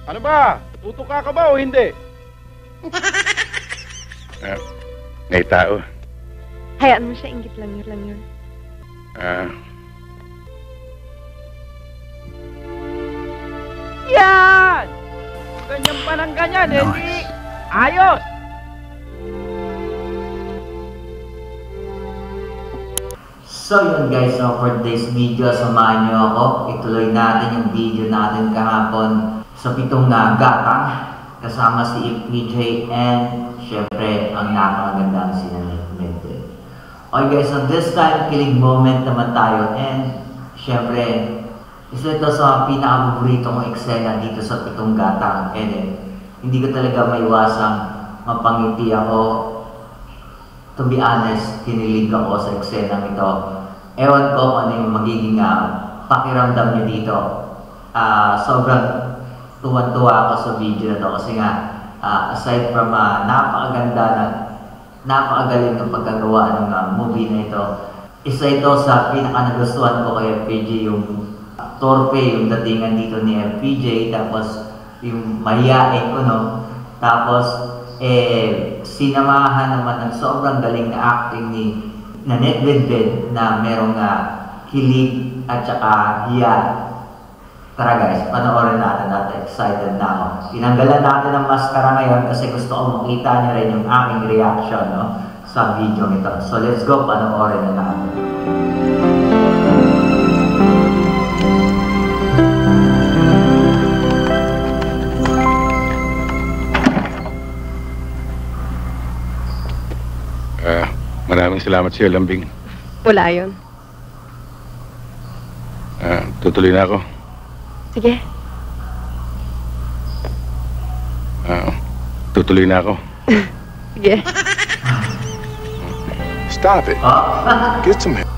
Ano ba? Tutuka ka ba o hindi? May tao. Hayaan mo siya, inggit lang yun. Yan! Ganyan pa ng ganyan, hindi ayos! So yun guys, so for today's video, samahan nyo ako. Ituloy natin yung video natin kahapon sa pitong gatang kasama si FPJ and syempre ang napakagandang sinalitment. Okay guys, so this time kilig moment naman tayo and syempre isa ito sa pinaka-paborito kong eksena dito sa pitong gatang and hindi ko talaga maiwasang mapangiti ako. To be honest, kinilig ako sa eksenang ito. Ewan ko kung ano yung magiging pakiramdam nyo dito. Sobrang tuwan-tuwa ako sa video na to kasi nga aside from napakaganda na napakagaling ng pagkagawa ng movie na ito, isa ito sa pinaka-nagustuhan ko kay FPJ, yung torpe, yung datingan dito ni FPJ, tapos yung mahiyain ko, no? Tapos sinamahan naman ng sobrang galing na acting ni Nanette Bedbed na merong kilig at saka hiya. Tara guys, panoorin natin at excited na ako. Tinanggalan natin ang maskara ngayon kasi gusto ko makita niyo rin yung aking reaction, no, sa video nito. So let's go, panoorin na natin. Maraming salamat sa iyo, Lambing. Wala yun. Tutuloy na ako. Sige. Tutuloy na ako. Sige. Stop it. Get some help.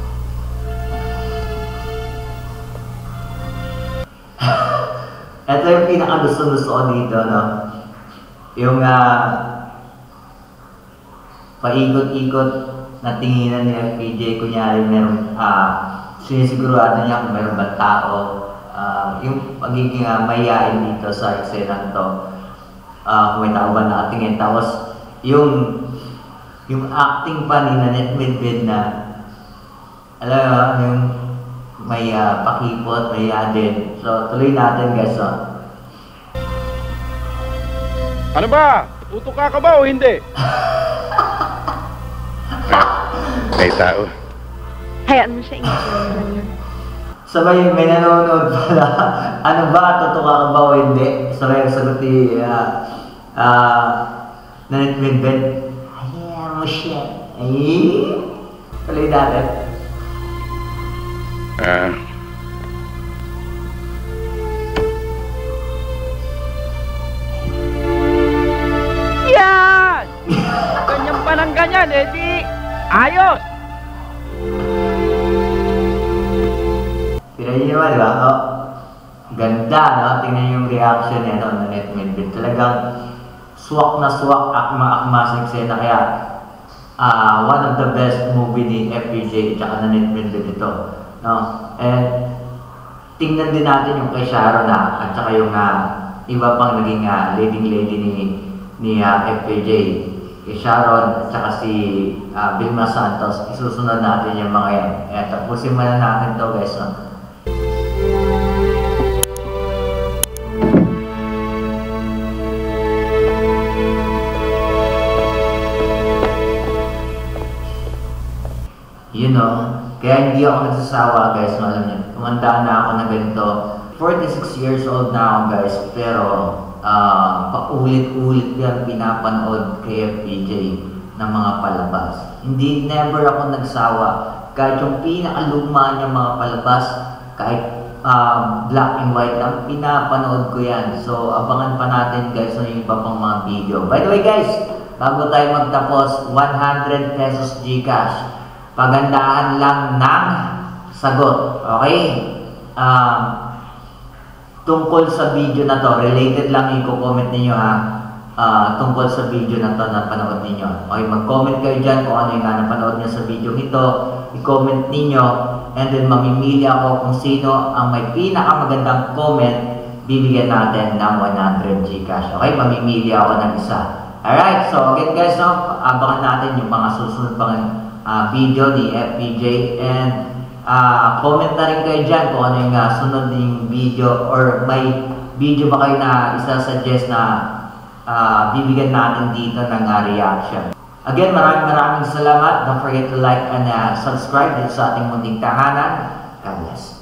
Ito yung pinaka-gusto ko dito, no? Yung paikot-ikot na tinginan ni FPJ, kunyari meron sinisigurado niya kung meron ba tao, yung pagiging mayayain dito sa eksena to, kung may tao ba nakatingin, tapos yung acting pa ni Nanette Bedbed na alam mo, yung may pakipot, may din. So tuloy natin guys. Ano ba? Tutuka ka ba o hindi? May tao. Hayaan mo siya, inggit lang yun. Sabay may nanonood pala. Ano ba? Tutuka ka ba o hindi? Sabay ang sagot ni Nanette Bedbed. Hayaan mo siya. Ay! Tuloy natin. Yan! Ganyan pa ng ganyan, hindi ayos! Tingnan nyo naman, di ba? Oh, ganda, no? Tingnan yung reaction niya, no? Nanette Bedbed. Talagang swak na swak, akma-akma sa eksena. Kaya, one of the best movie ni FPJ at Nanette Bedbed ito, no? And, tingnan din natin yung kay Sharon at saka yung iba pang naging leading lady ni FPJ. Kay Sharon at saka si Vilma Santos. Isusunod natin yung mga yan. Tapusin muna natin to guys, no? You know, kaya hindi ako nagsasawa guys, no? Alam niyo, tumanda na ako na ganito. 46 years old na ako guys, pero paulit-ulit yan pinapanood kay FPJ ng mga palabas. Hindi, never ako nagsawa. Kahit yung pinakaluma niya mga palabas, kahit black and white lang, pinapanood ko yan. So, abangan pa natin guys yung iba pang mga video. By the way guys, bago tayo magtapos, 100 pesos GCash. Pagandahan lang ng sagot. Okay? Tungkol sa video na to, related lang i-comment ninyo ha. Tungkol sa video na to na panood ninyo. Okay, mag-comment kayo dyan kung ano yung napanood nyo sa video nito. I-comment ninyo and then mamimili ako kung sino ang may pinakamagandang comment bibigyan natin ng 100 Gcash. Okay, mamimili ako ng isa. Alright, so again guys, no, abangan natin yung mga susunod pang video ni FPJ, and comment na rin kayo dyan kung ano yung sunod yung video, or may video ba kayo na isa-suggest na bibigyan natin dito ng reaction. Again, maraming salamat. Don't forget to like and subscribe dito sa ating munting tahanan. God bless.